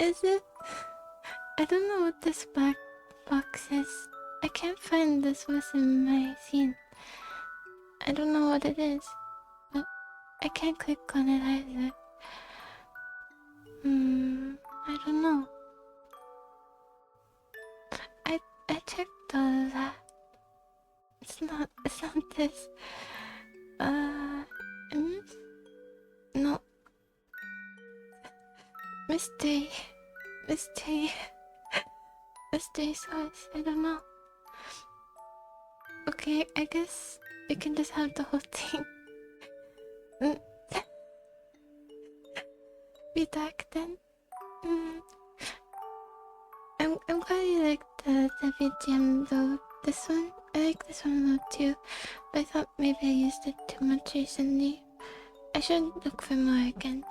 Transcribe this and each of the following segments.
Is it? I don't know what this black box is. I can't find this was in my scene. I don't know what it is. But I can't click on it either. I don't know. I checked all of that. It's not this. No. Mystery. Mystery. Mystery source. I don't know. Okay, I guess we can just have the whole thing. Be dark then. I'm glad you like the VGM though. This one, I like this one a lot too. But I thought maybe I used it too much recently. I should look for more again.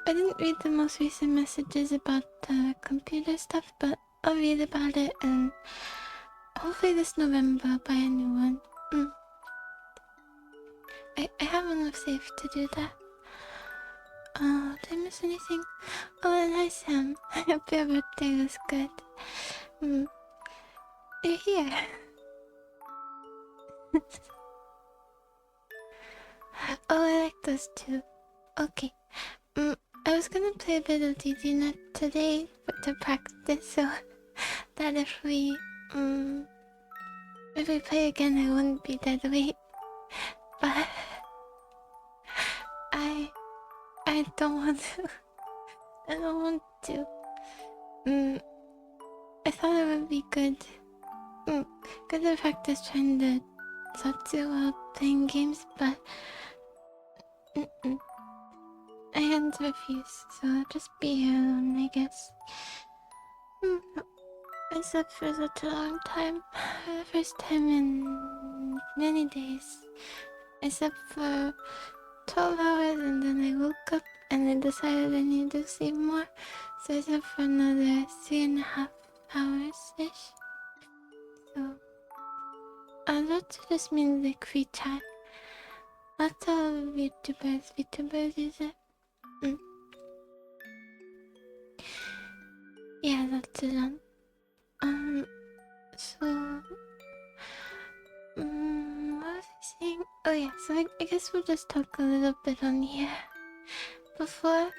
I didn't read the most recent messages about the computer stuff, but I'll read about it and hopefully this November I'll buy a new one. I have enough safe to do that. Oh, did I miss anything? Oh, and hi Sam. I hope your birthday was good. You're here. Oh, I like those too. Okay. I was gonna play a bit of DDNet today to practice, so that if we play again, I wouldn't be dead weight. But I don't want to. I don't want to. I thought it would be good. Good to practice trying to satsu while playing games, but I hadn't refused, so I'll just be here alone, I guess. I slept for such a long time. For the first time in many days. I slept for 12 hours and then I woke up and I decided I needed to sleep more. So I slept for another 3.5 hours-ish. So lots of just means like free chat. Lots of VTubers use it. Yeah, that's it. So what was I saying? Oh yeah, so I guess we'll just talk a little bit on here. Before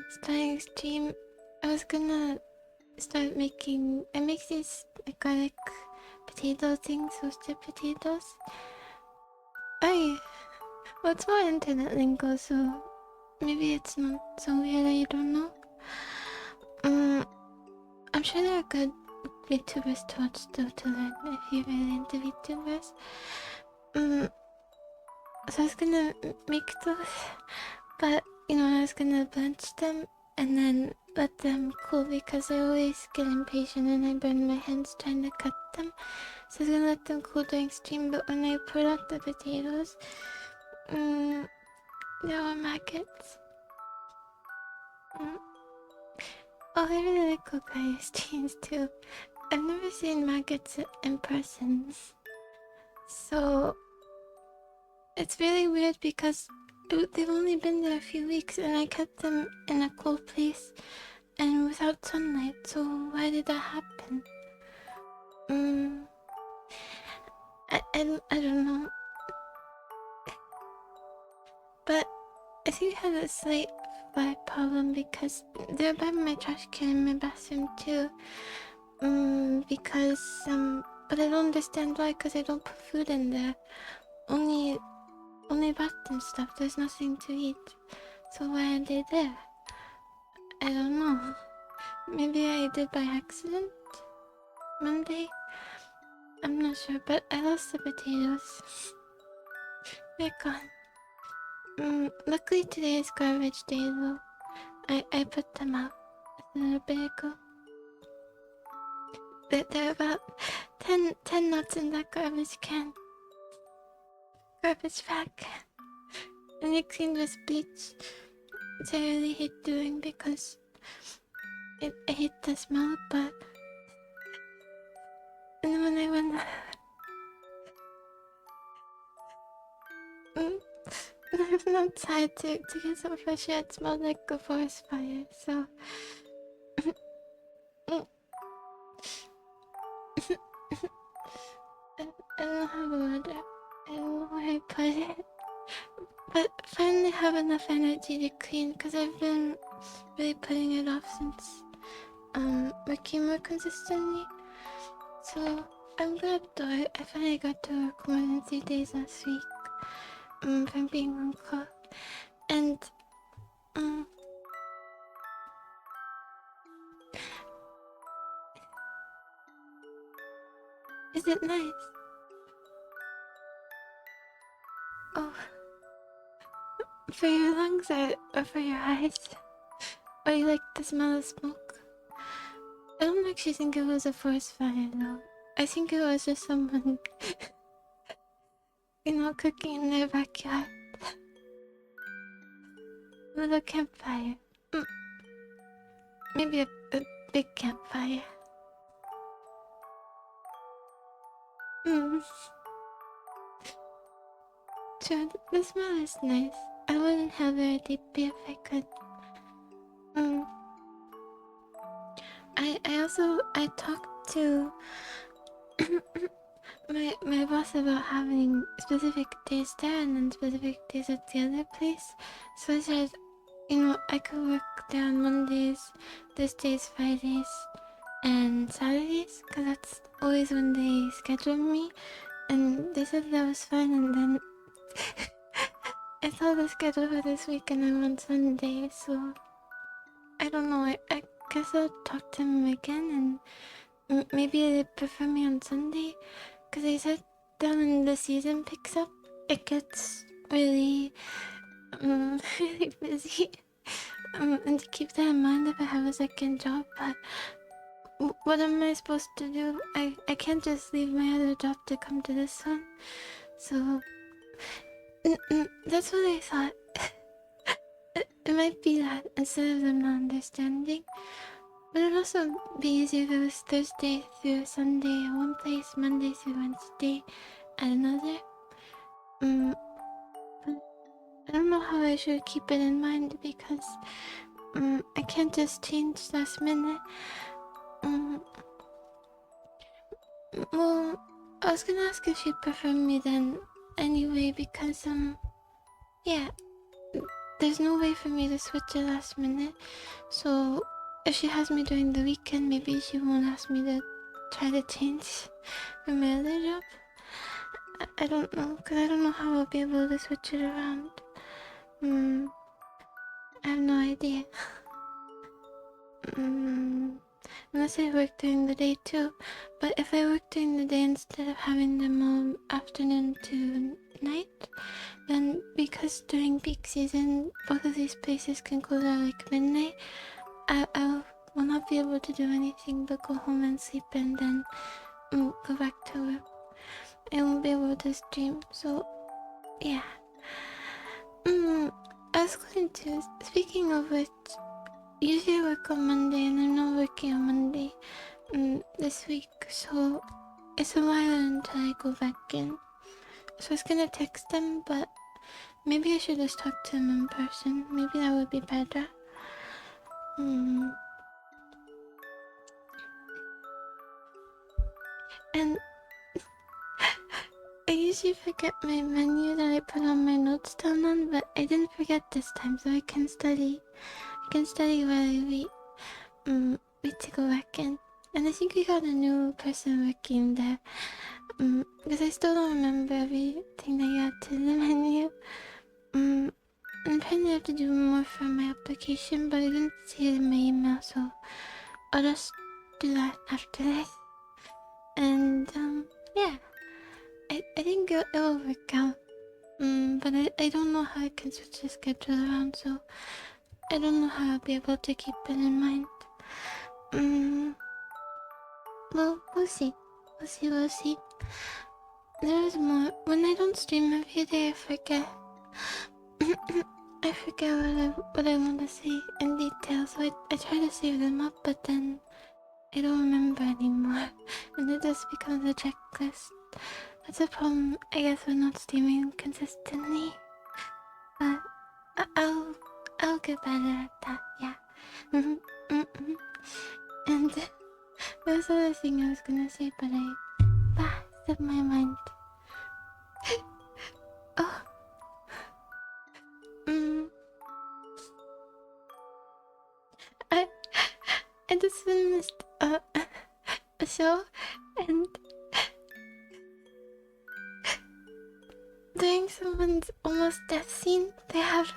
starting stream, I was gonna start making. I make these like garlic potato things, roasted potatoes. Well, it's more internet lingo, so maybe it's not so weird that you don't know. I'm sure there are good VTubers to watch though to learn if you're really into VTubers. So I was gonna make those, but I was gonna blanch them and then let them cool because I always get impatient and I burn my hands trying to cut them. So I was gonna let them cool during stream, but when I put out the potatoes, there were maggots. Oh, I really like Kokai's streams too. I've never seen maggots in person. So it's really weird because they've only been there a few weeks and I kept them in a cold place and without sunlight, so why did that happen? I don't know. But I think I had a slight fly problem because they're by my trash can in my bathroom too. Because but I don't understand why, because I don't put food in there. Only bathroom stuff. There's nothing to eat. So why are they there? I don't know. Maybe I did by accident? Monday? I'm not sure, but I lost the potatoes. They're gone. Luckily today is garbage day though. I put them out a little bit ago. There are about 10 nuts in that garbage can. Garbage bag. And I cleaned with bleach. Which I really hate doing because I hate the smell, but and then when I went I've not tried to get some fresh air. It smelled like a forest fire, so... I don't have a water. I don't know where I put it. But finally have enough energy to clean, because I've been really putting it off since working more consistently. So I'm glad though. I finally got to work more than 3 days last week from being on call. And is it nice? Oh, for your lungs or for your eyes? Or you like the smell of smoke? I don't actually think it was a forest fire though. I think it was just someone, cooking in their backyard. A little campfire. Maybe a big campfire. Sure, the smell is nice. I wouldn't have very deep if I could. I talked to my boss about having specific days there and then specific days at the other place. So I said, I could work there on Mondays, Thursdays, Fridays, and Saturdays, because that's always when they schedule me. And they said that was fine, and then I saw the schedule for this week and I'm on Sunday, so I don't know. I guess I'll talk to him again, and maybe they prefer me on Sunday, because they said that when the season picks up, it gets really, really busy. And to keep that in mind if I have a second job, but what am I supposed to do? I can't just leave my other job to come to this one, so that's what I thought. It might be that instead of them not understanding, but it'd also be easier if it was Thursday through Sunday at one place, Monday through Wednesday at another. But I don't know how I should keep it in mind, because I can't just change last minute. Well, I was gonna ask if she'd prefer me then anyway, because yeah, there's no way for me to switch it last minute. So if she has me during the weekend, maybe she won't ask me to try to change from my other job. I don't know, because I don't know how I'll be able to switch it around. I have no idea. Unless I work during the day too. But if I work during the day instead of having them all afternoon to night, then because during peak season both of these places can close at like midnight, I will not be able to do anything but go home and sleep and then go back to work. I won't be able to stream, so yeah. I was going to, speaking of which, usually I work on Monday and I'm not working on Monday this week, so it's a while until I go back in. So I was gonna text them, but maybe I should just talk to them in person. Maybe that would be better. And I usually forget my menu that I put on my notes down on, but I didn't forget this time, so I can study. I can study while I wait to go back in. And I think we got a new person working there. Because I still don't remember everything that you add to the menu. I'm trying to have to do more for my application, but I didn't see it in my email, so I'll just do that after this. And yeah, I think it'll work out. But I don't know how I can switch the schedule around, so I don't know how I'll be able to keep it in mind. Well, we'll see. We'll see. There's more. When I don't stream every day, I forget. I forget what I want to say in detail, so I try to save them up, but then I don't remember anymore, and it just becomes a checklist. That's a problem, I guess, with not streaming consistently. but I'll get better at that. Yeah. Mhm, mhm. And there was another thing I was gonna say, but I slipped my mind. Oh, mm, I I just finished a show, and during someone's almost death scene, they have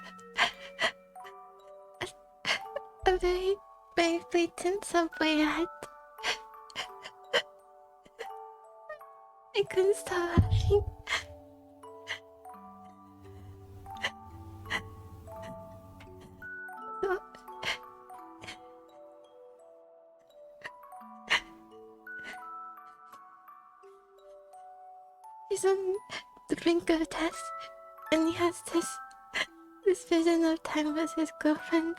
a very, very blatant subway ad. I couldn't stop laughing. So, he's on the brink of death, and he has this vision of time with his girlfriend.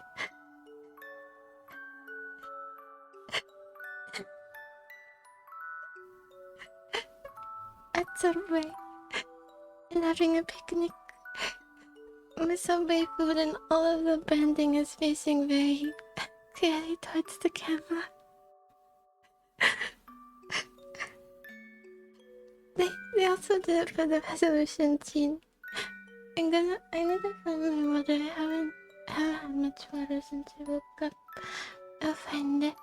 At Subway, and having a picnic with Subway food, and all of the branding is facing very clearly towards the camera. They also did it for the resolution scene. I need to find my water. I haven't had much water since I woke up. I'll find it.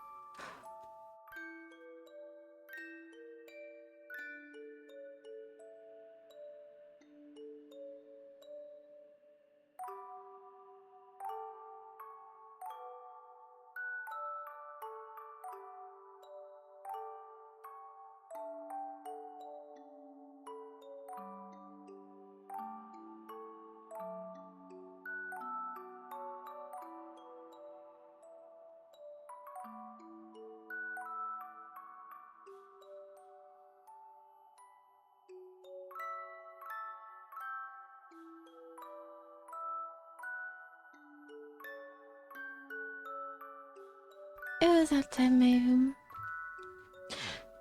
It was outside my room.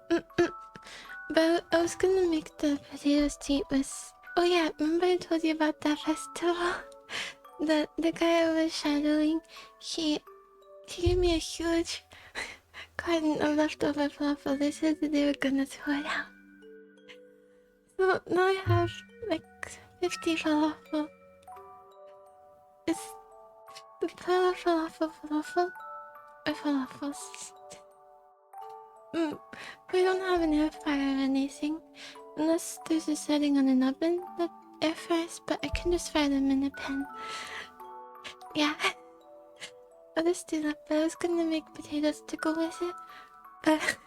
But I was gonna make the potato street with. Oh yeah, remember I told you about that festival? The guy I was shadowing, he gave me a huge carton of leftover falafel. They said that they were gonna throw it out. So now I have like 50 falafel. It's the falafel or falafels. We don't have an air fryer or anything, unless there's a setting on an oven that air fries, but I can just fry them in a pan. Yeah, I'll just do that, but I was gonna make potatoes to go with it, but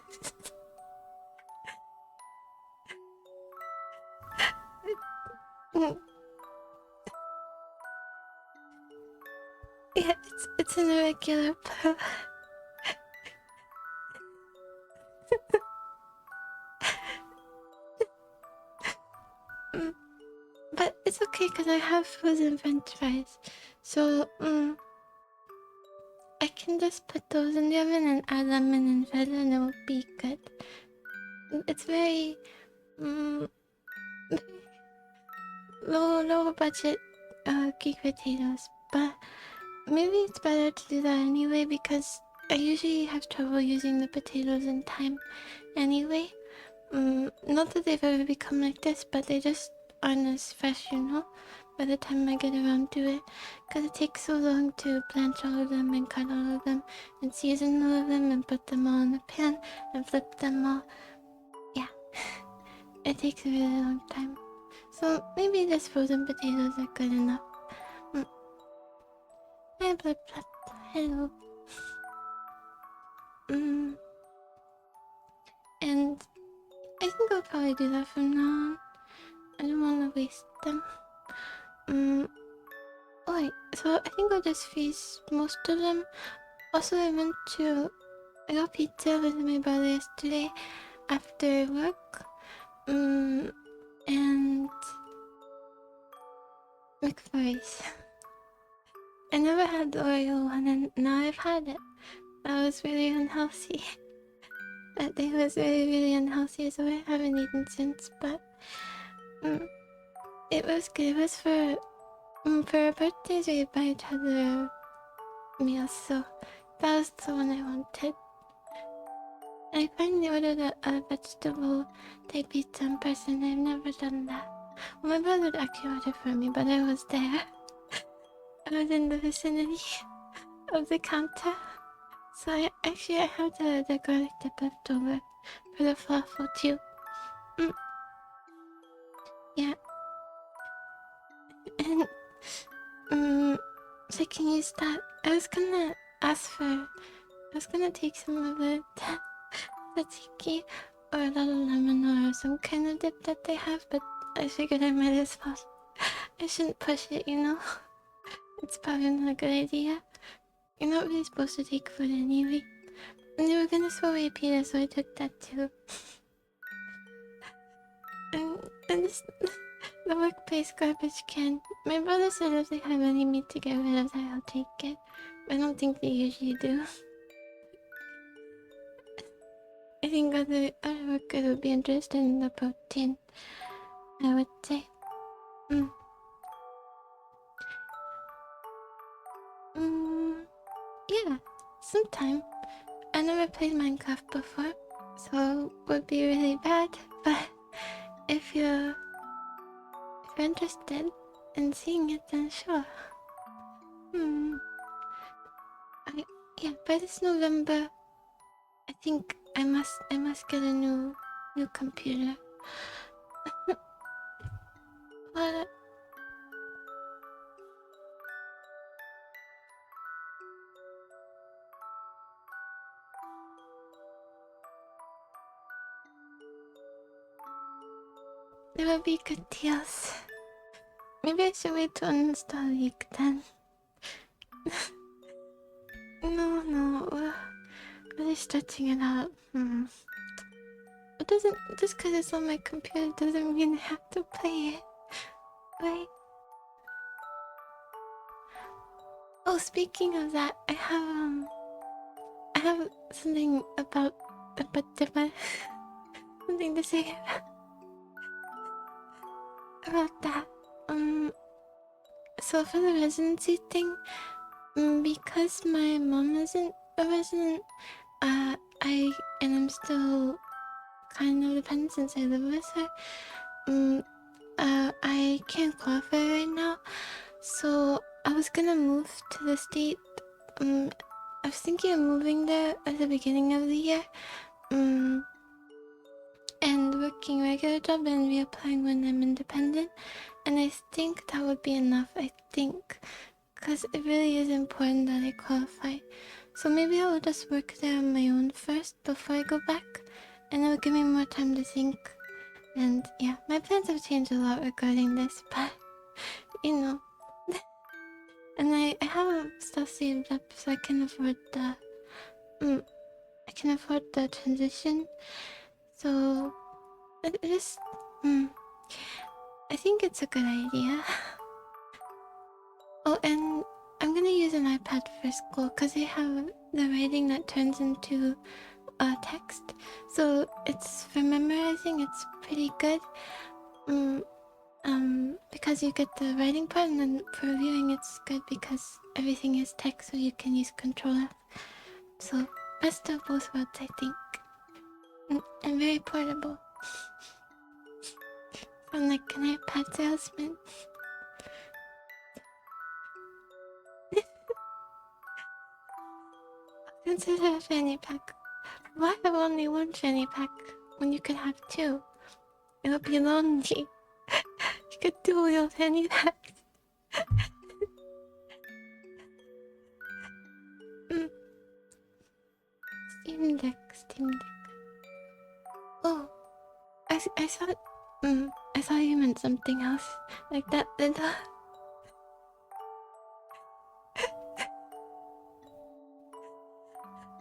yeah, it's an irregular pot. But it's okay because I have frozen French fries, so I can just put those in the oven and add lemon and feta, and it will be good. It's very low budget geek potatoes, but maybe it's better to do that anyway because I usually have trouble using the potatoes in time anyway. Not that they've ever become like this, but they just aren't as fresh, you know, by the time I get around to it. Because it takes so long to blanch all of them and cut all of them and season all of them and put them all in the pan and flip them all. Yeah, it takes a really long time. So maybe just frozen potatoes are good enough. Hi, Blood Blood. Hello. And I think I'll probably do that from now on. I don't want to waste them. Alright, so I think I'll just freeze most of them. Also, I got pizza with my brother yesterday after work. And McFlurries. I never had the Oreo one, and now I've had it. That was really unhealthy. That day was really, really unhealthy, so I haven't eaten since, but it was good. It was for For our birthdays, we buy each other meals, so that was the one I wanted. I finally ordered a vegetable type pizza in person. I've never done that. Well, my brother actually ordered for me, but I was there. I was in the vicinity of the counter. So I have the garlic dip left over for the falafel too. Yeah. And so I can use that. I was gonna take some of the tzatziki or a little lemon or some kind of dip that they have, but I figured I might as well. I shouldn't push it, you know? It's probably not a good idea. You're not really supposed to take food anyway. And they were gonna throw away pizza, so I took that too. And this, the workplace garbage can. My brother said if they have any meat to get rid of that, I'll take it. I don't think they usually do. I think other workers would be interested in the protein, I would say. Yeah, sometime. I never played Minecraft before, so it would be really bad, but if you're interested in seeing it, then sure. Yeah, by this November, I think I must get a new computer. But there will be good deals. Maybe I should wait to uninstall League then. No, we're really stretching it out. It doesn't, just because it's on my computer doesn't mean I have to play it. Right? Oh, speaking of that, I have something about something to say about that. So for the residency thing, because my mom isn't a resident, I'm still kind of dependent since I live with her. I can't qualify right now, so I was gonna move to the state. I was thinking of moving there at the beginning of the year. And working regular job and reapplying when I'm independent. And I think that would be enough, I think. Because it really is important that I qualify. So maybe I will just work there on my own first before I go back. And it will give me more time to think. And yeah, my plans have changed a lot regarding this, but you know. And I have stuff saved up so I can afford the transition. So it is I think it's a good idea. Oh, and I'm gonna use an iPad for school because they have the writing that turns into text. So it's for memorizing, it's pretty good. Because you get the writing part, and then for reviewing it's good because everything is text, so you can use Control F. So best of both worlds, I think. And very portable. Sound like an iPad salesman. Consider a fanny pack. Why have only one fanny pack when you could have two? It would be lonely. You could do your fanny packs. Steam Deck. Oh, I thought. I thought you meant something else, like that little.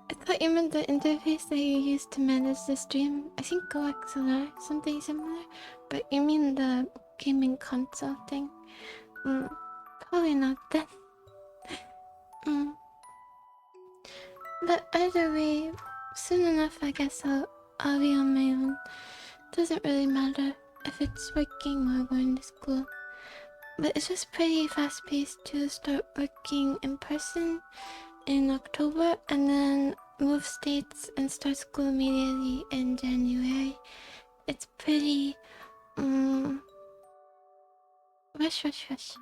I thought you meant the interface that you use to manage the stream. I think GoXLR, something similar. But you mean the gaming console thing? Probably not then. But either way, soon enough I guess I'll be on my own. Doesn't really matter if it's working or going to school. But it's just pretty fast-paced to start working in person in October and then move states and start school immediately in January. It's pretty rush. It's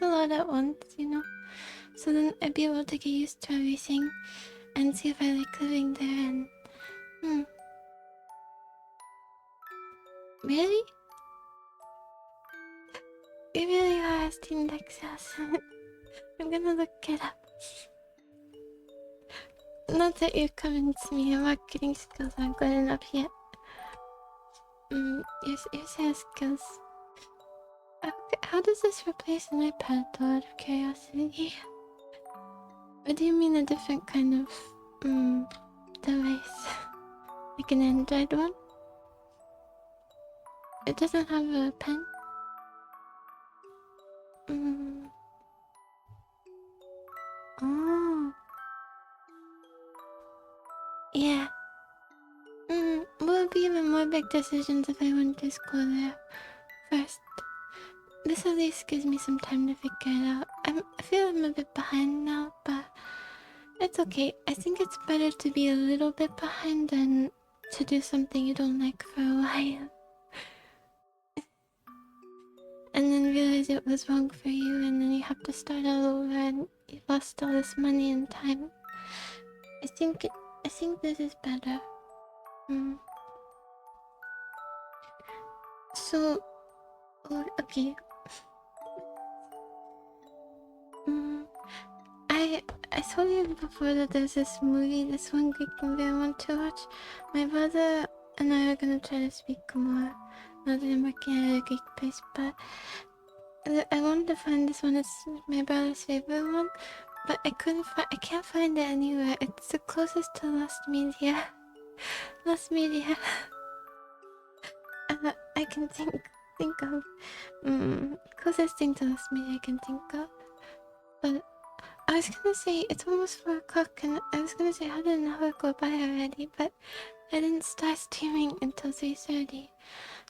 a lot at once, you know. So then I'd be able to get used to everything and see if I like living there and really? You really are asking Texas. I'm gonna look it up. Not that you're convinced me your marketing skills aren't good enough yet. Your sales skills. How does this replace an iPad, though, out of curiosity? Or do you mean a different kind of, device? Like an Android one? It doesn't have a pen? Oh. Yeah. Will be even more big decisions if I went to school there first. This at least gives me some time to figure it out. I feel I'm a bit behind now, but it's okay. I think it's better to be a little bit behind than to do something you don't like for a while. And then realize it was wrong for you, and then you have to start all over, and you lost all this money and time. I think this is better. So, okay. I told you before that there's this movie, this one Greek movie I want to watch. My brother and I are gonna try to speak more. Not that I'm working at a Greek place, but I wanted to find this one. It's my brother's favorite one, but I can't find it anywhere. It's the closest to Lost Media. Lost Media. I can think of. Closest thing to Lost Media I can think of. But I was gonna say it's almost 4 o'clock, and I was gonna say how did an hour go by already, but I didn't start streaming until 3:30,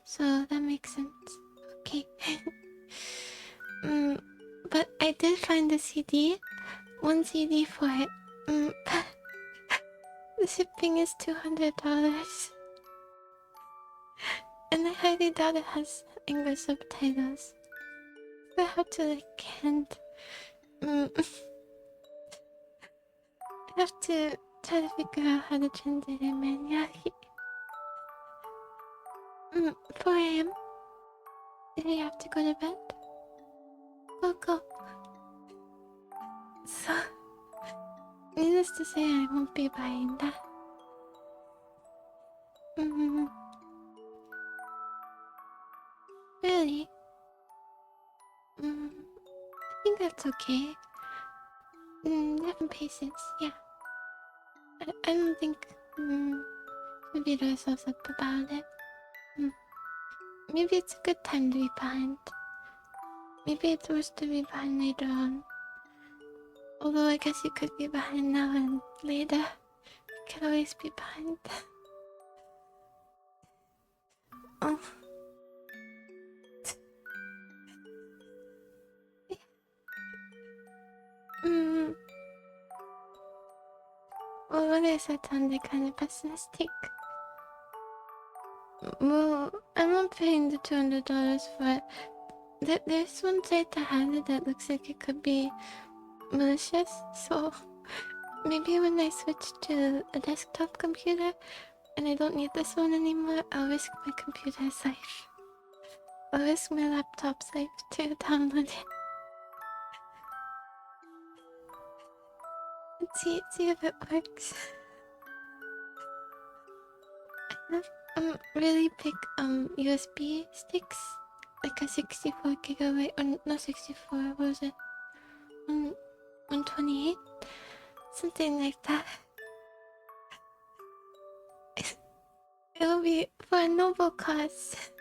so that makes sense. Okay. But I did find a CD, one CD for it. But the shipping is $200, and I highly doubt it has English subtitles. I have to like can't. I have to try to figure out how to translate it manually. 4 a.m. Do you have to go to bed? Go. So, needless to say, I won't be buying that. Really? I think that's okay. 11 paces, yeah. I don't think we beat ourselves up about it. Maybe it's a good time to be behind. Maybe it's worse to be behind later on. Although I guess you could be behind now and later. You can always be behind. Oh. Well, when I said sounded kind of pessimistic. Well, I'm not paying the $200 for it. There's one site that has it that looks like it could be malicious, so maybe when I switch to a desktop computer and I don't need this one anymore, I'll risk my computer's life. I'll risk my laptop's life to download it. And see if it works. I have really big USB sticks, like a 64 gigabyte, or not 64, what was it? 128? Something like that. It'll be for a noble cause.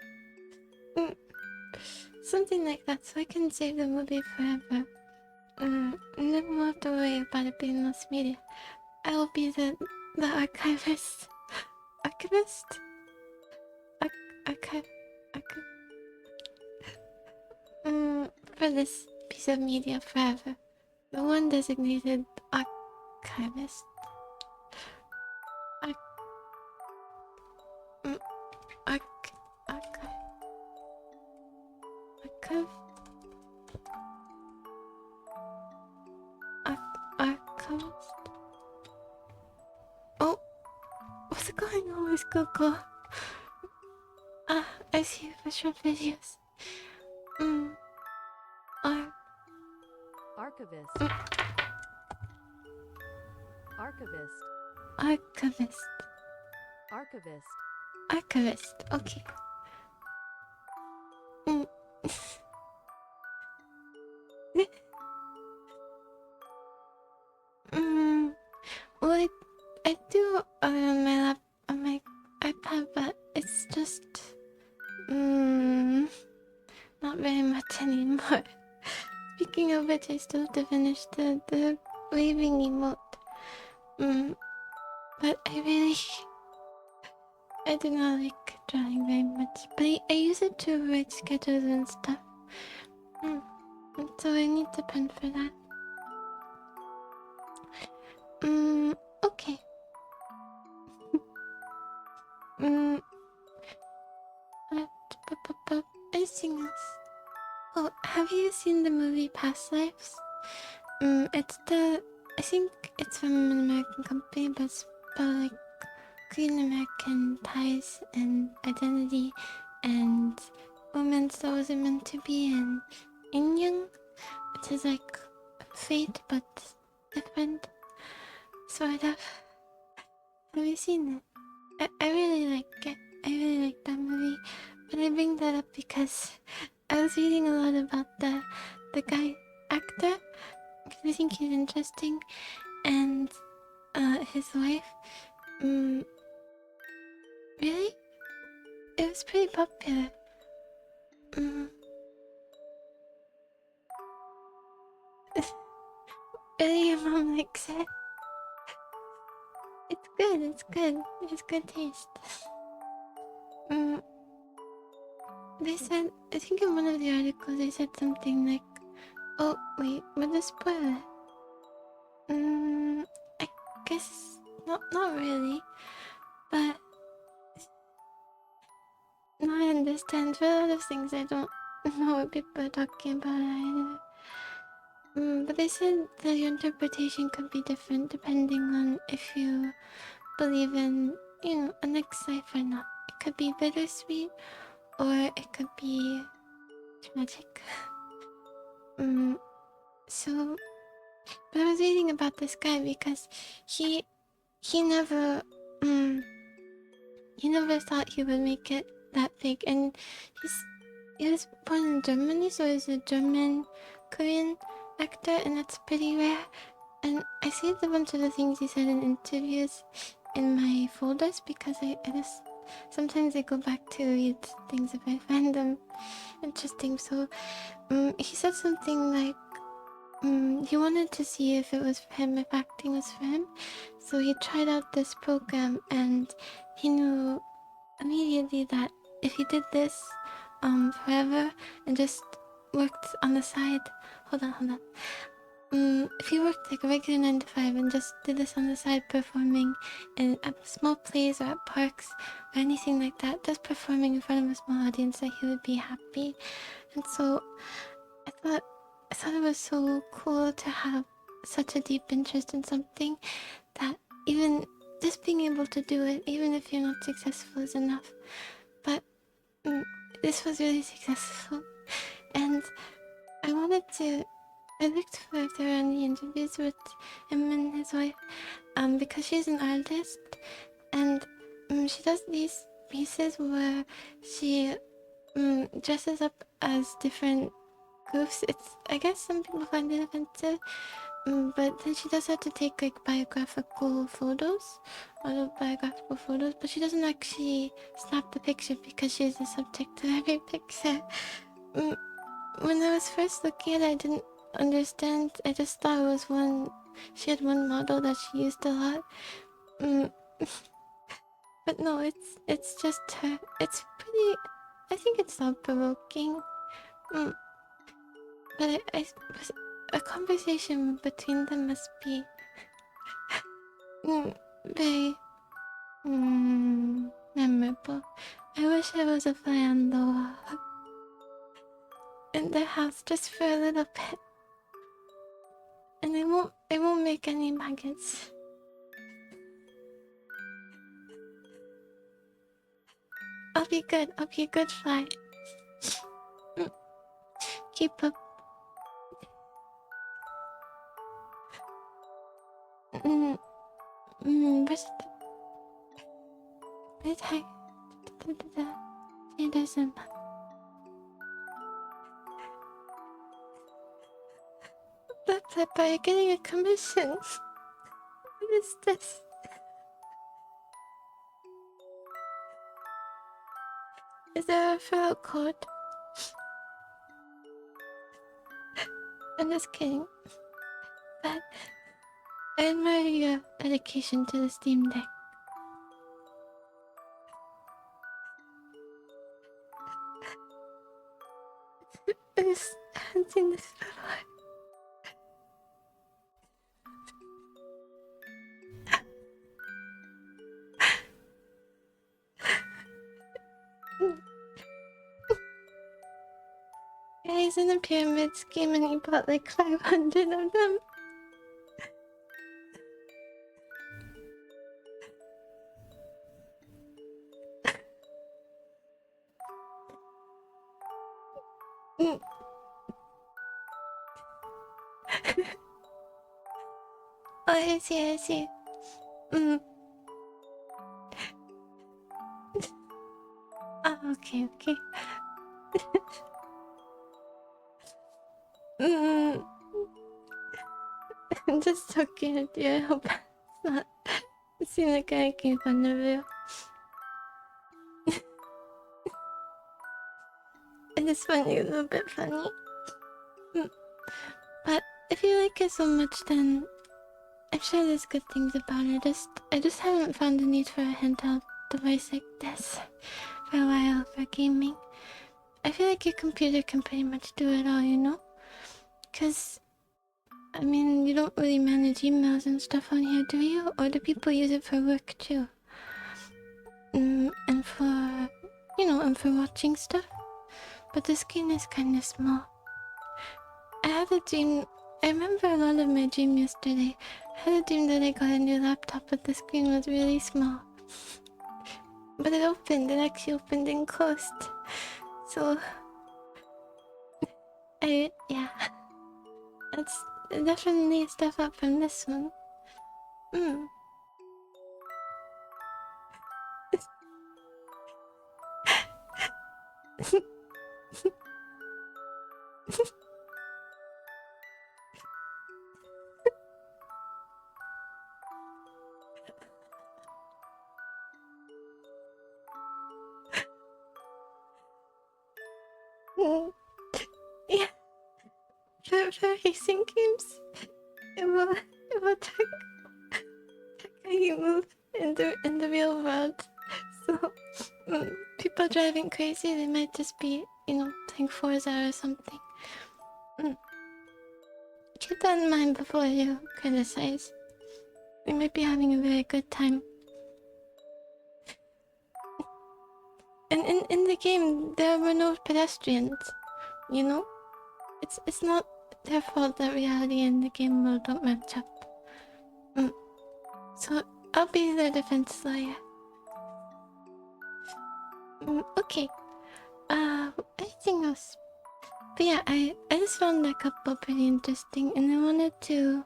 Something like that, so I can save the movie forever. And then we'll have to worry about it being lost media. I will be the archivist. Archivist? for this piece of media forever. The one designated archivist. Archive. Archivist. Oh, what's going on with Google? I see for short videos. Archivist. Archivist. Archivist. Archivist. Archivist. Okay. Well, I do on my on my iPad, but it's just not very much anymore. Speaking of which, I still have to finish the waving emote. But I do not like drawing very much. But I use it to write schedules and stuff. So I need the pen for that. Okay. Anything else? Oh, have you seen the movie Past Lives? I think it's from an American company, but it's about like Korean American ties and identity and romance that wasn't meant to be, and Inyoung, which is like fate but different, sort of. Have you seen it? I really like it. I really like that movie. But I bring that up because I was reading a lot about the guy actor, because I think he's interesting, and his wife. Really? It was pretty popular. Really, your mom likes it? It's good, it's good. It has good taste. They said, I think in one of the articles they said something like, oh, wait, but the spoiler. I guess not really, but no, I understand. For a lot of things, I don't know what people are talking about either. But they said that your interpretation could be different depending on if you believe in, a next life or not. It could be bittersweet, or it could be tragic. So, but I was reading about this guy because he never thought he would make it that big, and he was born in Germany, so he's a German Korean actor, and that's pretty rare. And I saved a bunch of the things he said in interviews in my folders because I just sometimes I go back to read things if I find them interesting. So he said something like he wanted to see if it was for him, if acting was for him. So he tried out this program, and he knew immediately that if he did this forever and just worked on the side, hold on. If he worked like a regular 9 to 5 and just did this on the side, performing at small plays or at parks or anything like that, just performing in front of a small audience, that he would be happy. And so I thought it was so cool to have such a deep interest in something that even just being able to do it, even if you're not successful, is enough. But this was really successful, and I looked for if there were any interviews with him and his wife, because she's an artist, and she does these pieces where she dresses up as different goofs. I guess some people find it offensive, but then she does have to take like autobiographical photos, but she doesn't actually snap the picture because she's the subject of every picture. When I was first looking at it, I didn't understand. I just thought it was she had one model that she used a lot. But no, it's just her. It's pretty. I think it's thought provoking. but a conversation between them must be very memorable. I wish I was a fly on the wall in their house just for a little bit, and it won't make any maggots. I'll be good. I'll be a good fly. Keep up. Where's the... Where's I... It doesn't... But you're getting a commission. What is this? Is there a referral code? I'm just kidding. But I admire your dedication to the Steam Deck. I haven't seen this before. Yeah, he's in a pyramid scheme and he bought like 500 of them. Oh, I see, I see. Oh, okay, okay. I'm just talking at you. I hope it's not. It seems like I making fun of you. And it's funny, a little bit funny. But if you like it so much, then I'm sure there's good things about it. I just haven't found the need for a handheld device like this for a while for gaming. I feel like your computer can pretty much do it all, you know? Cause I mean, you don't really manage emails and stuff on here, do you? Or do people use it for work too? And for, and for watching stuff. But the screen is kind of small. I had a dream. I remember a lot of my dream yesterday. I had a dream that I got a new laptop, but the screen was really small. But it opened. It actually opened and closed. So, yeah. That's definitely a step up from this one. Yeah. For racing games, it will check how you move in the real world. So, people driving crazy, they might just be, playing Forza or something. Keep that in mind before you criticize. We might be having a very good time. And in the game, there were no pedestrians, you know? It's not their fault that reality and the game world don't match up. So, I'll be their defense lawyer. Okay. Anything else? But yeah, I just found a couple pretty interesting, and I wanted to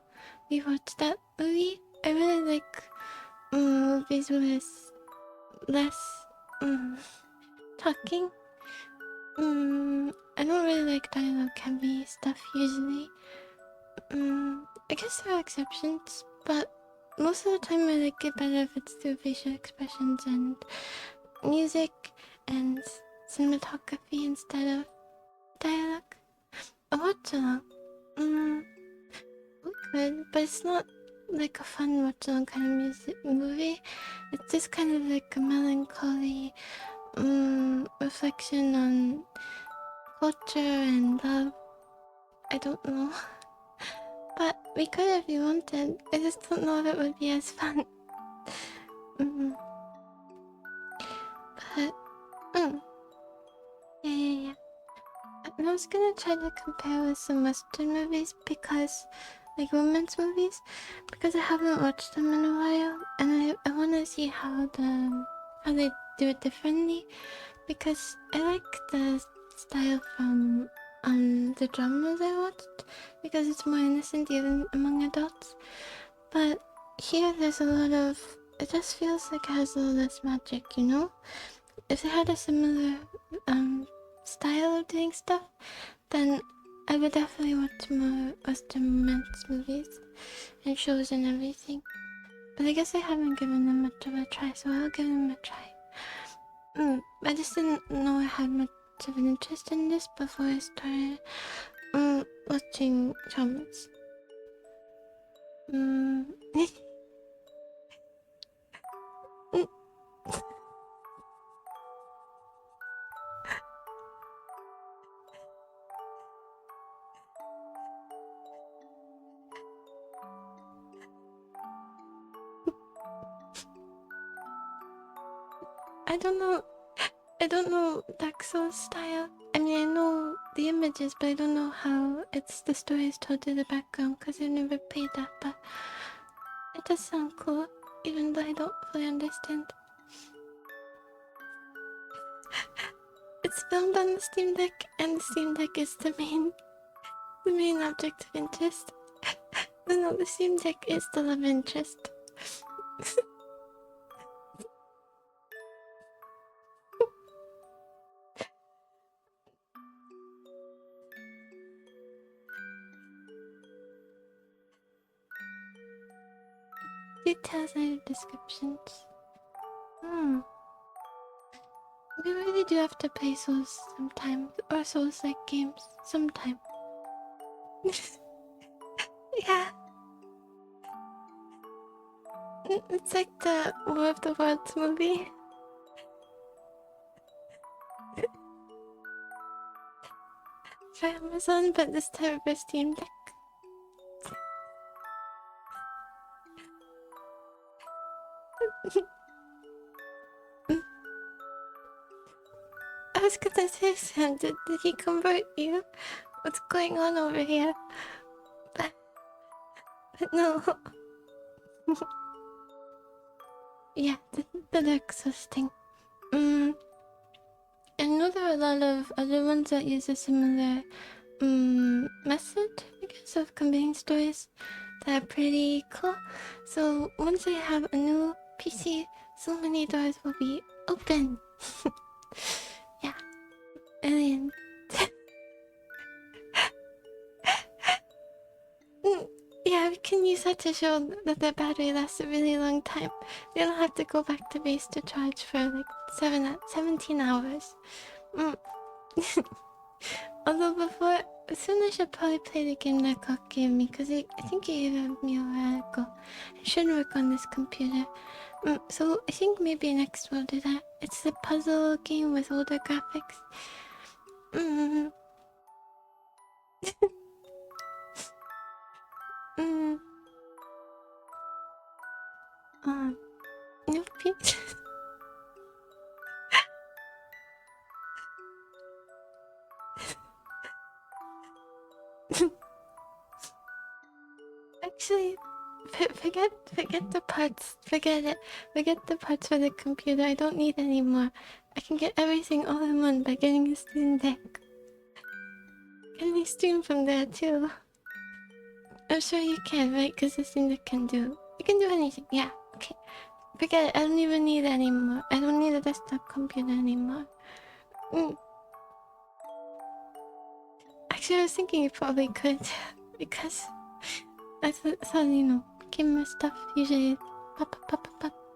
rewatch that movie. I really like movies with less talking. I don't really like dialogue heavy stuff usually. I guess there are exceptions, but most of the time I like it better if it's through facial expressions and music and cinematography instead of dialogue. A watch along. We could, but it's not like a fun watch along kind of movie. It's just kind of like a melancholy reflection on culture and love I don't know. But we could if you wanted. I just don't know if it would be as fun. Mm. But, yeah. And I was gonna try to compare with some Western movies because, like romance movies, because I haven't watched them in a while, and I want to see how they do it differently. Because I like the style from the dramas I watched, because it's more innocent even among adults. But here there's a lot of, it just feels like it has a little less magic, you know? If they had a similar style of doing stuff, then I would definitely watch more Western romance movies and shows and everything. But I guess I haven't given them much of a try, so I'll give them a try. I just didn't know I had much of an interest in this before I started watching dramas. I don't know. I don't know Daxel's style. I mean, I know the images, but I don't know how the story is told in the background because I've never played that. But it does sound cool, even though I don't fully understand. It's filmed on the Steam Deck, and the Steam Deck is the main object of interest. No, the Steam Deck is the love interest. Details and descriptions. We really do have to play Souls sometimes, or Souls-like games sometime. Yeah. It's like the War of the Worlds movie. For Amazon, but this time for Steam Deck. I was gonna say, Sam, did he convert you? What's going on over here? But no. Yeah, the Lexus thing. I know there are a lot of other ones that use a similar method, I guess, of conveying stories that are pretty cool. So once I have a new PC, so many doors will be open. Yeah, alien. Yeah, we can use that to show that the battery lasts a really long time. We don't have to go back to base to charge for like 17 hours. Although before, soon I should probably play the game that Cock gave me, because I think he gave me a while ago. It should work on this computer. So I think maybe next we'll do that. It's a puzzle game with older graphics. Mm. mm. Nope. Actually, forget the parts. Forget it. Forget the parts for the computer. I don't need any more. I can get everything all in one by getting a Steam Deck. Can we stream from there too? I'm sure you can, right? Because the Steam Deck can do. You can do anything. Yeah. Okay. Forget it. I don't even need it anymore. I don't need a desktop computer anymore. Actually, I was thinking you probably could, because I thought, you know, gamer stuff usually pop.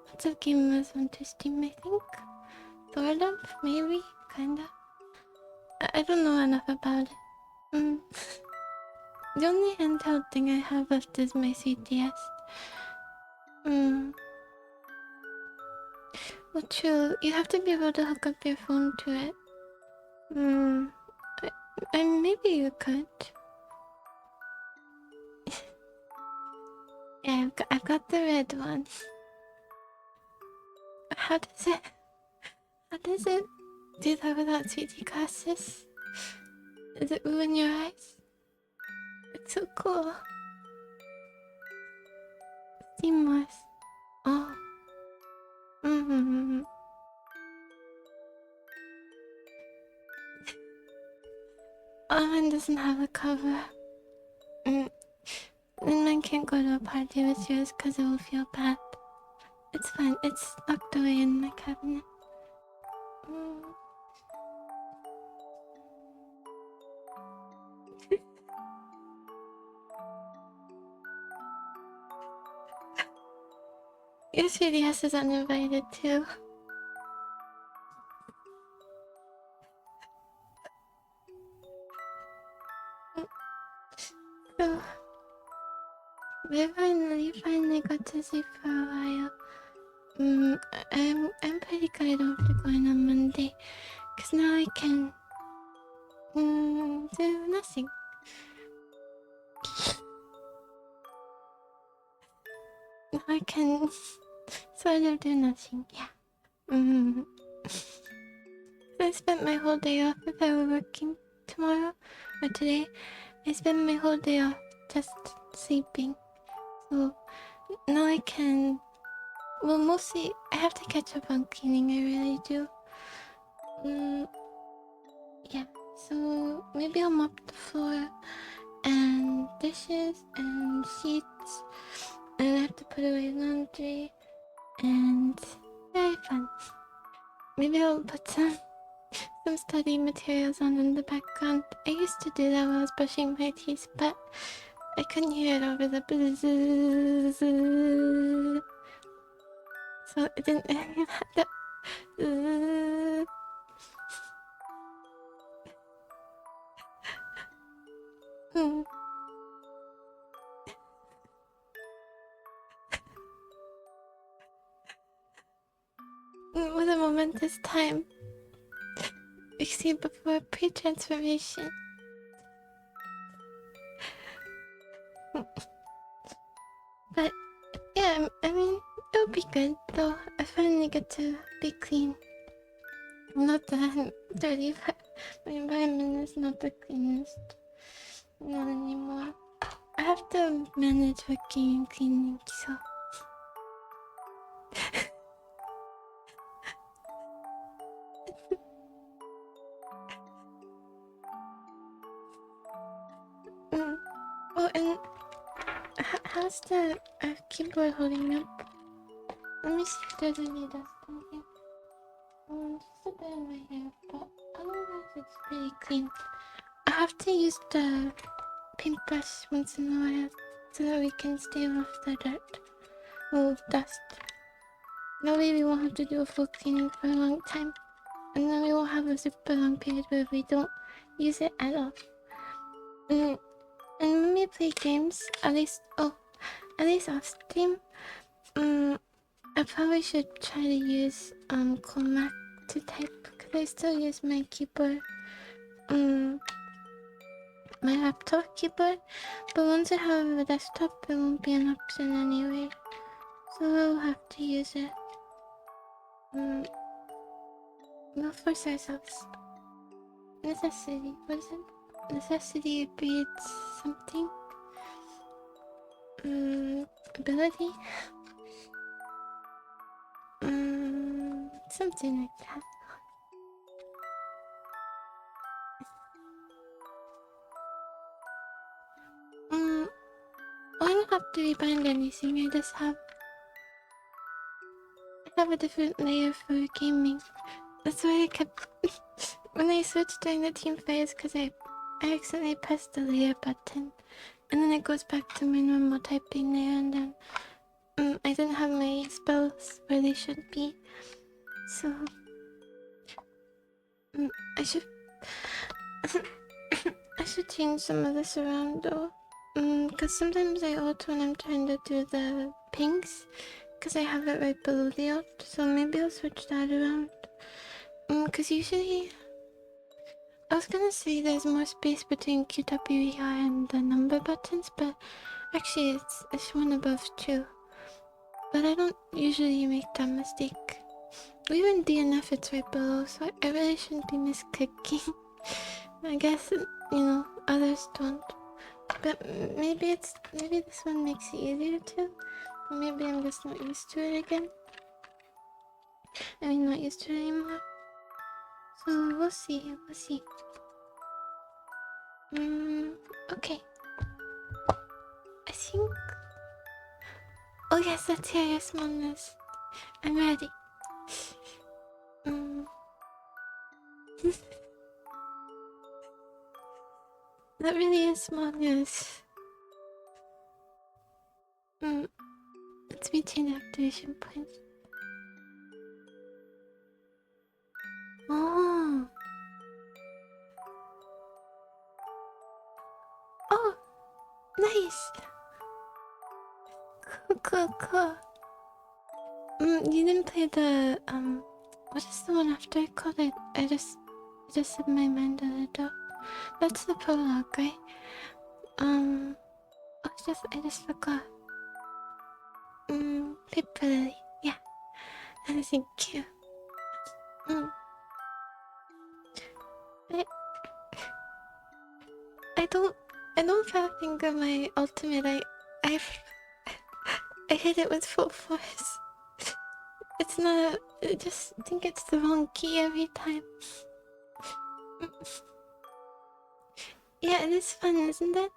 Lots of gamers want to stream, I think. Sort of, maybe, kinda. I don't know enough about it. The only handheld thing I have left is my 3DS. Well, true. You have to be able to hook up your phone to it. And maybe you could. Yeah, I've got the red one. How does it do that without 3D glasses? Does it ruin your eyes? It's so cool. Seamless. Oh. Mm-hmm. Oh, mine doesn't have a cover. Then mine can't go to a party with yours because it will feel bad. It's fine. It's locked away in my cabinet. Mm. Your 3DS is uninvited too. So, we finally got to sleep for a while. I'm pretty glad I have to go in on Monday, cause now I can do nothing. Now I can sort of do nothing. Yeah. I spent my whole day off. If I were working tomorrow or today, I spent my whole day off just sleeping. So now I can. Well, mostly I have to catch up on cleaning. I really do. Yeah. So maybe I'll mop the floor and dishes and sheets, and I have to put away laundry, and very fun. Maybe I'll put some study materials on in the background. I used to do that while I was brushing my teeth, but I couldn't hear it over the bzzz, so it didn't have the What a momentous time. We see before pre-transformation. But yeah, I mean, it'll be good though. I finally get to be clean. I'm not that dirty, but my environment is not the cleanest. Not anymore. I have to manage working and cleaning, so. Oh, and how's the keyboard holding up? Let me see if there's any dust in here. Just a bit in my hair, but otherwise it's pretty clean. I have to use the paintbrush once in a while so that we can stay off the dirt. Well, dust. That way we won't have to do a full cleaning for a long time. And then we won't have a super long period where we don't use it at all. And when we play games, at least off stream, I probably should try to use Comac to type, because I still use my keyboard, my laptop keyboard, but once I have a desktop it won't be an option anyway, so I'll have to use it. We'll force ourselves. Necessity, what is it? Necessity breeds something? Ability? Something like that. I don't have to rebind anything, I just have a different layer for gaming. That's why I kept when I switched during the team phase, because I accidentally pressed the layer button and then it goes back to my normal typing layer, and then I didn't have my spells where they should be, so I should I should change some of this around though, because sometimes I ult when I'm trying to do the pings, because I have it right below the ult, so maybe I'll switch that around. Because usually I was gonna say there's more space between QWER and the number buttons, but actually it's one above two. But I don't usually make that mistake. Even DNF it's right below, so I really shouldn't be misclicking. I guess, others don't. But maybe this one makes it easier too. Maybe I'm just not used to it again. I mean, not used to it anymore. So we'll see. Okay. I think. Oh yes, let's hear your smallness. I'm ready. That really is smallness. Let's maintain the activation point. Oh. Oh, nice. Cool. You didn't play the what is the one after I called it? I just in my mind a little. That's the prologue, right? I just forgot. Paper Lily, yeah. Thank you. I I don't think of my ultimate. I I hit it with full force. It's not. I just think it's the wrong key every time. Yeah, it is fun, isn't it?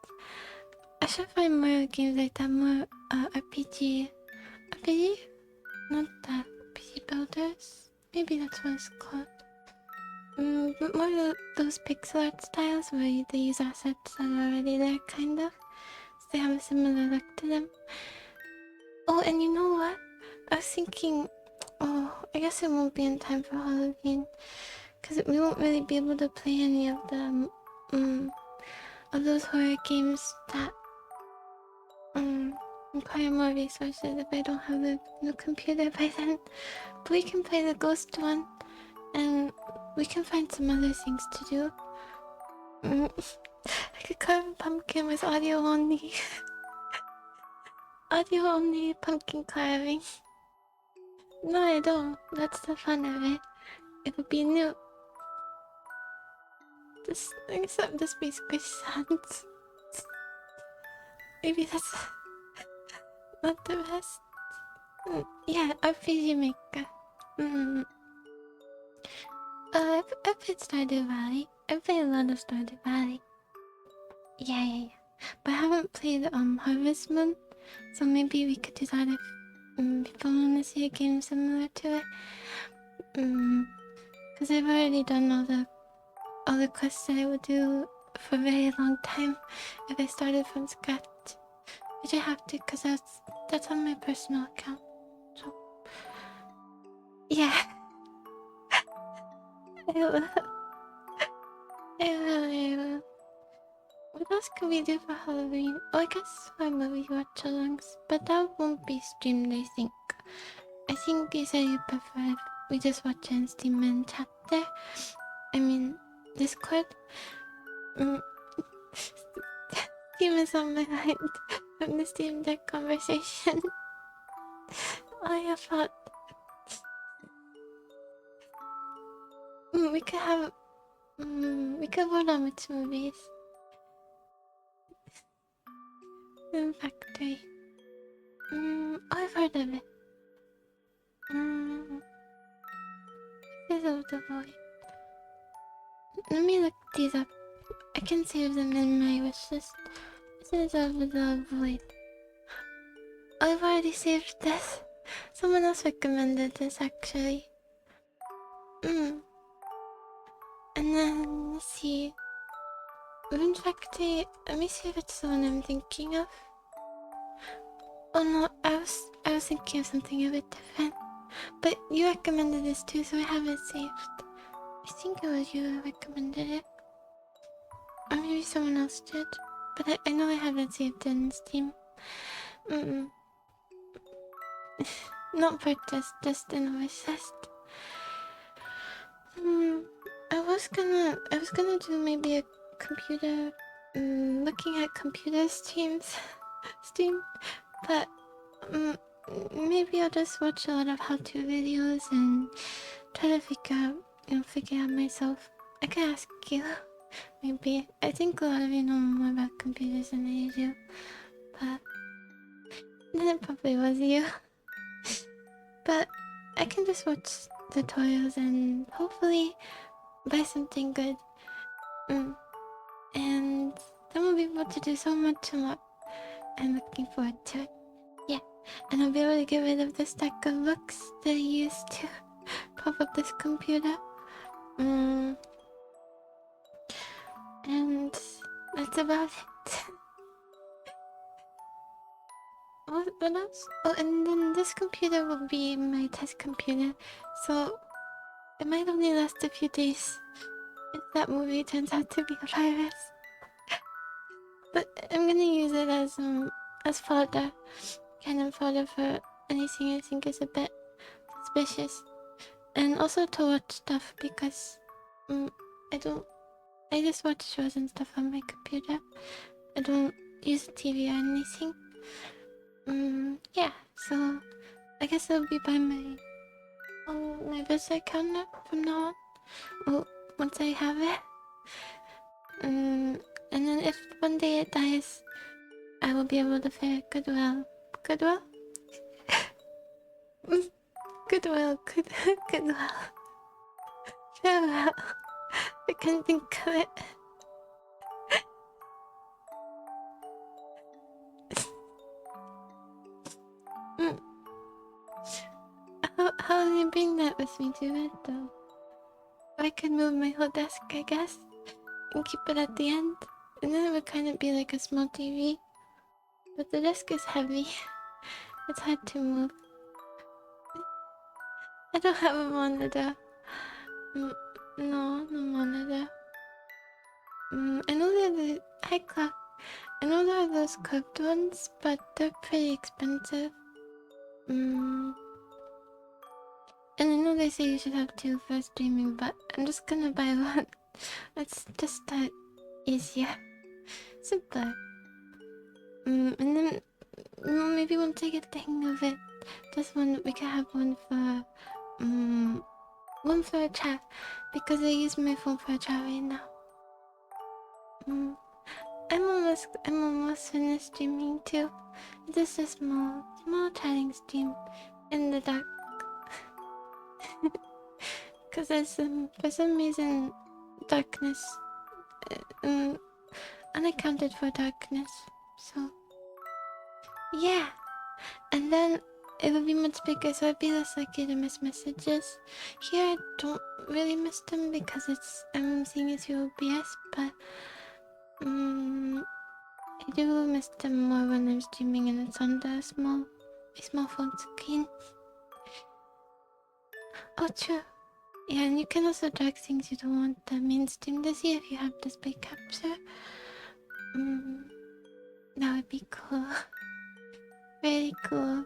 I should find more games like that, more RPG. RPG? Not that. RPG builders? Maybe that's what it's called. But more those pixel art styles where they use assets that are already there, kind of. So they have a similar look to them. Oh, and you know what? I was thinking, I guess it won't be in time for Halloween. Because we won't really be able to play any of the, of those horror games that, require more resources if I don't have a new computer by then. But we can play the ghost one, and we can find some other things to do. I could carve a pumpkin with audio only. Audio only pumpkin carving. No, I don't. That's the fun of it. It would be new. Except this be squish sounds. Maybe that's not the best. Yeah, RPG Maker. I played Stardew Valley. I played a lot of Stardew Valley. Yeah. But I haven't played Harvest Moon, so maybe we could do that if people want to see a game similar to it. Because I've already done all the quests that I would do for a very long time if I started from scratch. Which I have to, because that's on my personal account. So yeah. I will. What else can we do for Halloween? Oh, I guess my movie watch-alongs, but that won't be streamed, I think. I think you said you prefer if we just watch on Steam and chat there. I mean, Discord. Steam is on my mind from the Steam Deck conversation. I thought we could have we could vote on which movies. Moon Factory. I've heard of it. Faces of the Void. Let me look these up. I can save them in my wish list. Faces of the Void. I've already saved this. Someone else recommended this actually. And then let's see. Moon Factory. Let me see if it's the one I'm thinking of. Oh no, I was thinking of something a bit different. But you recommended this too, so I have it saved. I think it was you who recommended it. Or maybe someone else did. But I know I have it saved in Steam. Not purchased, just in a wish list. I was gonna do maybe a computer, looking at computer streams, stream, but um, maybe I'll just watch a lot of how-to videos and try to figure out myself. I can ask you, maybe. I think a lot of you know more about computers than I do, but then it probably was you. But I can just watch tutorials and hopefully buy something good. Mm. And then we'll be able to do so much more. I'm looking forward to it. Yeah. And I'll be able to get rid of the stack of books that I used to prop up this computer. And that's about it. What else? Oh, and then this computer will be my test computer, so it might only last a few days if that movie turns out to be a virus. But I'm gonna use it as fodder, kind of fodder for anything I think is a bit suspicious, and also to watch stuff because I don't. I just watch shows and stuff on my computer. I don't use TV or anything. Yeah. So I guess I'll be by my bedside counter from now on. Well, once I have it. And then if one day it dies, I will be able to fare goodwill. Goodwill? Goodwill. Goodwill. Farewell. I can't think of it. How do you bring that with me to bed, though? I could move my whole desk, I guess, and keep it at the end. And then it would kind of be like a small TV. But the desk is heavy. It's hard to move. I don't have a monitor. No monitor. I know they're the high clock. I know there are those curved ones, but they're pretty expensive. And I know they say you should have two for streaming, but I'm just gonna buy one. Let's just start easier. Simpler. And then maybe once I get the hang of it, we can have one for a chat, because I use my phone for a chat right now. I'm almost finished streaming too. Just a small chatting stream in the dark. Cause there's for some reason darkness, unaccounted for darkness. So yeah, and then it would be much bigger, so I'd be less likely to miss messages. Here I don't really miss them because I'm seeing it through OBS, but I do miss them more when I'm streaming and it's on the small phone screen. Oh, true. Yeah, and you can also drag things you don't want the mainstream to see if you have display capture. That would be cool. Very cool.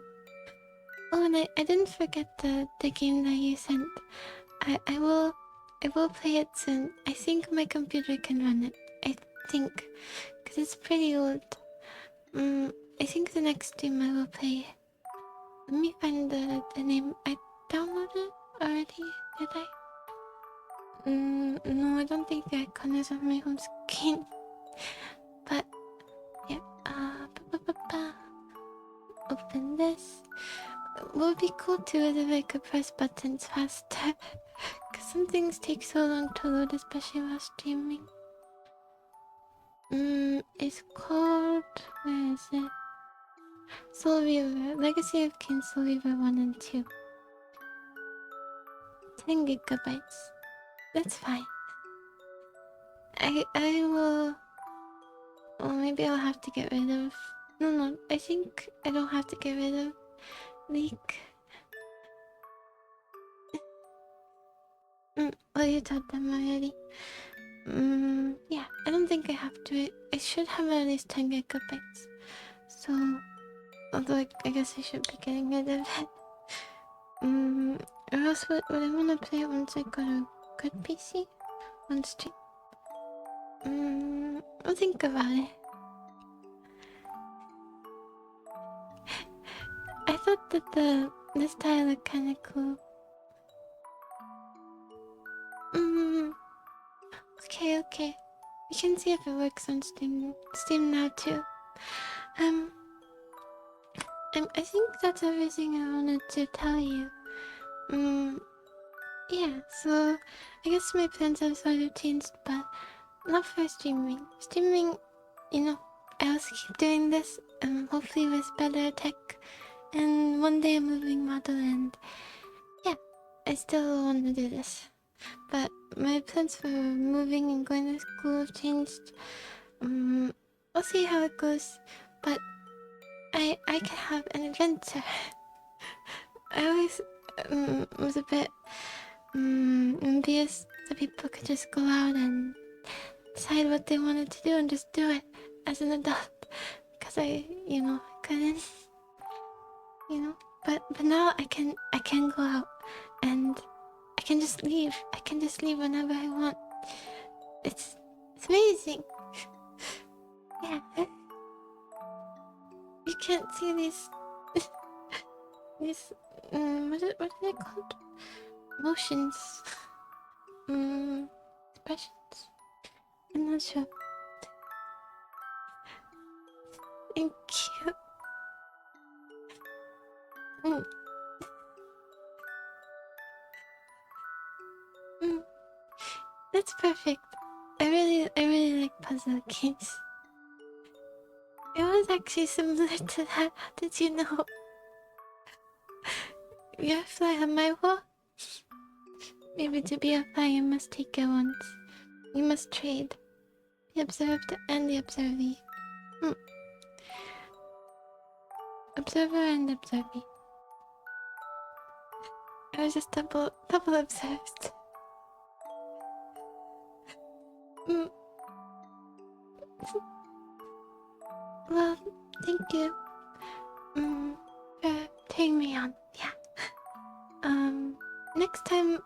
Oh, and I didn't forget the game that you sent. I will play it soon. I think my computer can run it. I think, cause it's pretty old. I think the next stream I will play. Let me find the name. I downloaded already. Did I? No, I don't think the icon is on my home screen. But yeah. Open this. What would be cool too is if I could press buttons faster. Cause some things take so long to load, especially while streaming. It's called... where is it? Soul Reaver. Legacy of Kain Soul Reaver 1 and 2. 10 gigabytes. That's fine. I will... well, maybe I'll have to get rid of... No, I think I don't have to get rid of leak. Oh, you told them already. Yeah, I don't think I have to. I should have at least 10 gigabytes. So, although I guess I should be getting rid of it. Or else would I want to play it once I got a good PC? on stream. I'll think about it. I thought that the style looked kind of cool. Okay. We can see if it works on Steam now too. I think that's everything I wanted to tell you. Yeah. So I guess my plans have sort of changed, but not for streaming. Streaming, I'll keep doing this. Hopefully with better tech, and one day a moving model, and yeah, I still want to do this. But my plans for moving and going to school have changed. We'll see how it goes. But I can have an adventure. I always was a bit envious that people could just go out and decide what they wanted to do and just do it as an adult. Because I couldn't. But now I can go out and I can just leave. I can just leave whenever I want. It's amazing. Yeah. You can't see these these what are they called? Motions. Expressions. I'm not sure. Thank you. That's perfect. I really like puzzle games. It was actually similar to that. How did you know? You fly on my wall? Maybe to be a fly you must take it once. You must trade. The observed and the observee. Observer and observee. I was just double obsessed. Well, thank you. For turning me on. Yeah. Next time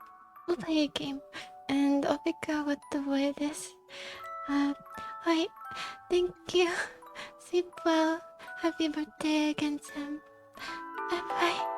we'll play a game, and I'll figure out what the word is. Right. Thank you. Sleep well. Happy birthday again, Sam. Bye bye.